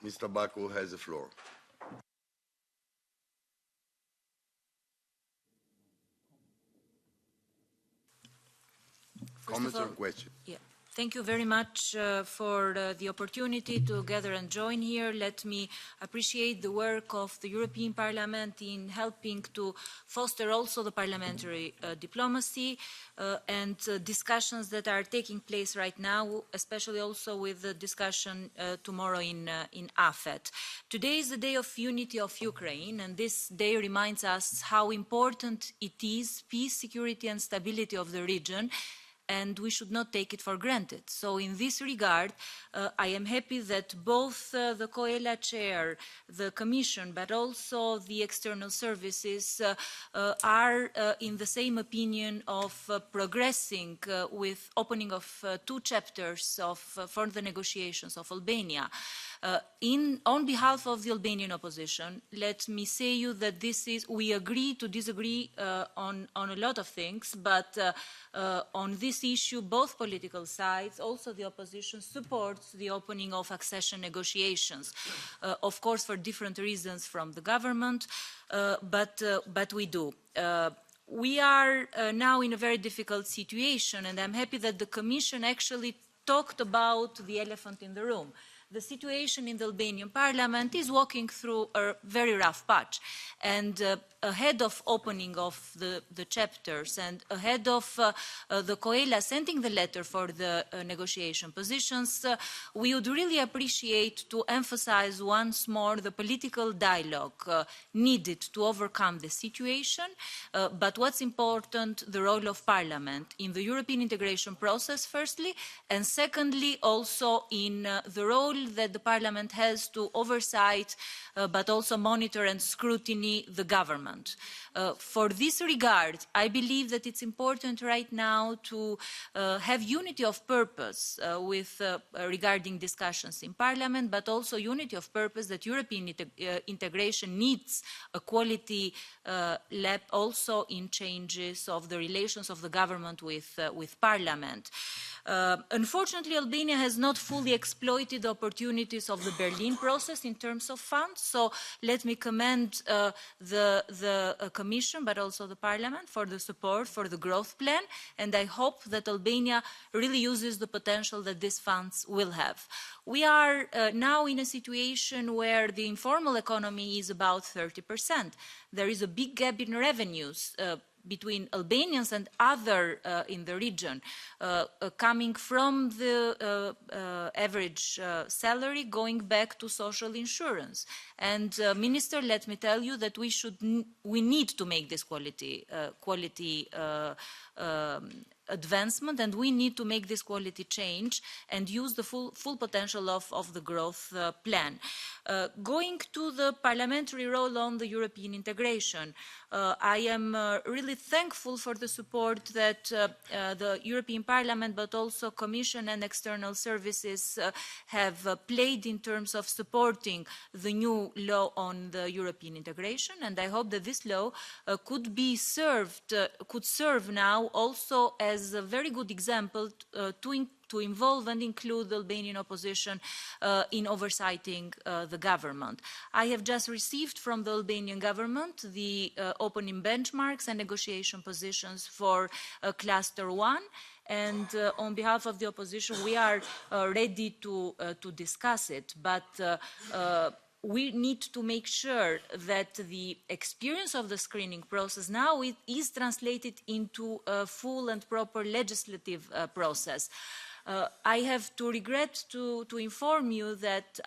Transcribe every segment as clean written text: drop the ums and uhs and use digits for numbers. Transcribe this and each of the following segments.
Mr. Baku has the floor. Comments or questions? Yeah. Thank you very much for the opportunity to gather and join here. Let me appreciate the work of the European Parliament in helping to foster also the parliamentary diplomacy and discussions that are taking place right now, especially also with the discussion tomorrow in AFET. Today is the Day of Unity of Ukraine, and this day reminds us how important it is, peace, security and stability of the region, and we should not take it for granted. So in this regard, I am happy that both the COELA chair, the Commission, but also the external services are in the same opinion of progressing with opening of 2 chapters of further negotiations of Albania. On behalf of the Albanian opposition, let me say you that we agree to disagree on a lot of things, but on this issue, both political sides, also the opposition, supports the opening of accession negotiations. Of course, for different reasons from the government, but we do. We are now in a very difficult situation, and I'm happy that the Commission actually talked about the elephant in the room. The situation in the Albanian parliament is walking through a very rough patch. And ahead of opening of the chapters and ahead of the COELA sending the letter for the negotiation positions, we would really appreciate to emphasize once more the political dialogue needed to overcome the situation. But what's important, the role of Parliament in the European integration process, firstly, and secondly, also in the role that the Parliament has to oversight, but also monitor and scrutiny the government. For this regard, I believe that it's important right now to have unity of purpose regarding discussions in Parliament, but also unity of purpose that European integration needs a quality lab also in changes of the relations of the government with Parliament. Unfortunately, Albania has not fully exploited the opportunities of the Berlin process in terms of funds, so let me commend the Commission, but also the Parliament for the support for the growth plan, and I hope that Albania really uses the potential that these funds will have. We are now in a situation where the informal economy is about 30%. There is a big gap in revenues between Albanians and other in the region, coming from the average salary, going back to social insurance. And Minister, let me tell you that we need to make this quality advancement, and we need to make this quality change and use the full potential of the growth plan. Going to the parliamentary role on the European integration, I am really thankful for the support that the European Parliament, but also Commission and external services have played in terms of supporting the new law on the European integration, and I hope that this law could serve now also as a very good example to involve and include the Albanian opposition in oversighting the government. I have just received from the Albanian government the opening benchmarks and negotiation positions for Cluster 1. And on behalf of the opposition, we are ready to discuss it. But we need to make sure that the experience of the screening process now is translated into a full and proper legislative process. I have to regret to inform you that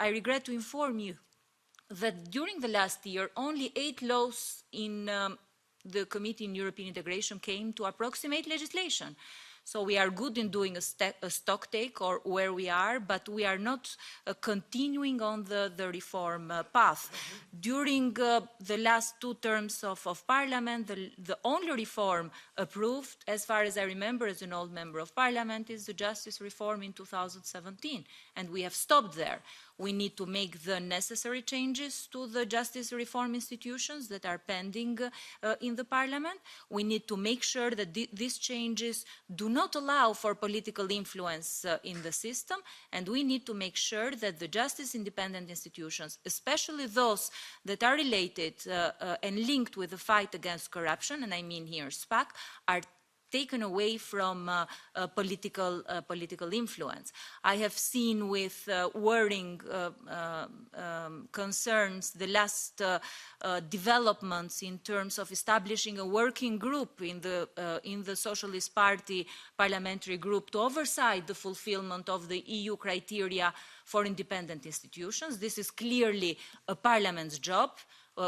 during the last year, only 8 laws in the Committee on European Integration came to approximate legislation. So we are good in doing a stock take or where we are, but we are not continuing on the reform path. During the last 2 terms of Parliament, the only reform approved, as far as I remember as an old member of Parliament, is the justice reform in 2017, and we have stopped there. We need to make the necessary changes to the justice reform institutions that are pending in the Parliament. We need to make sure that these changes do not allow for political influence in the system, and we need to make sure that the justice independent institutions, especially those that are related and linked with the fight against corruption, and I mean here SPAC, are taken away from political influence. I have seen with worrying concerns the last developments in terms of establishing a working group in the Socialist Party parliamentary group to oversight the fulfillment of the EU criteria for independent institutions. This is clearly a Parliament's job,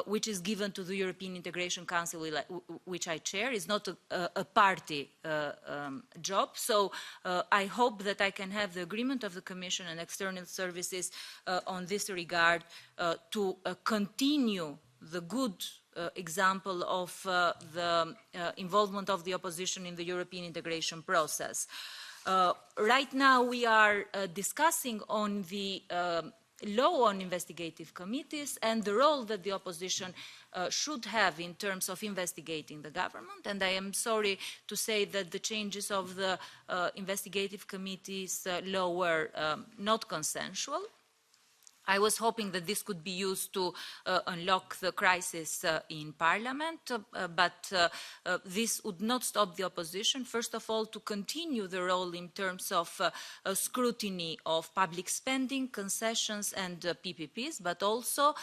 which is given to the European Integration Council, which I chair. Is not a party job. So I hope that I can have the agreement of the Commission and external services on this regard to continue the good example of the involvement of the opposition in the European integration process. Right now we are discussing on the law on investigative committees and the role that the opposition should have in terms of investigating the government. And I am sorry to say that the changes of the investigative committees law were not consensual. I was hoping that this could be used to unlock the crisis in Parliament, but this would not stop the opposition, first of all, to continue the role in terms of scrutiny of public spending, concessions and PPPs, but also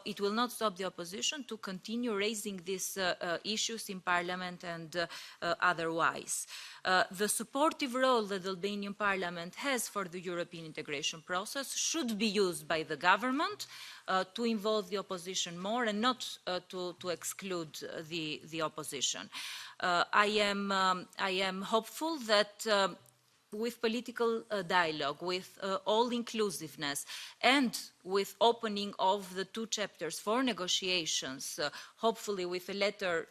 it will not stop the opposition to continue raising these issues in Parliament and otherwise. The supportive role that the Albanian Parliament has for the European integration process should be used by the government to involve the opposition more and not to exclude the opposition. I am hopeful that with political dialogue, with all inclusiveness, and with opening of the 2 chapters for negotiations, hopefully with a letter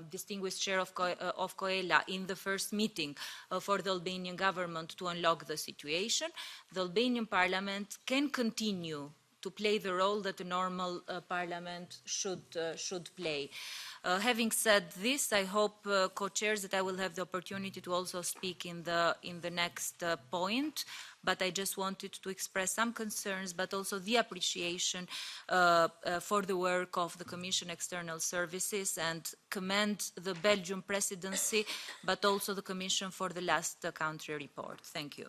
distinguished chair of COELA in the first meeting for the Albanian government to unlock the situation, the Albanian parliament can continue to play the role that a normal parliament should play. Having said this, I hope, co-chairs, that I will have the opportunity to also speak in the next point. But I just wanted to express some concerns, but also the appreciation for the work of the Commission External Services, and commend the Belgian presidency, but also the Commission for the last country report. Thank you.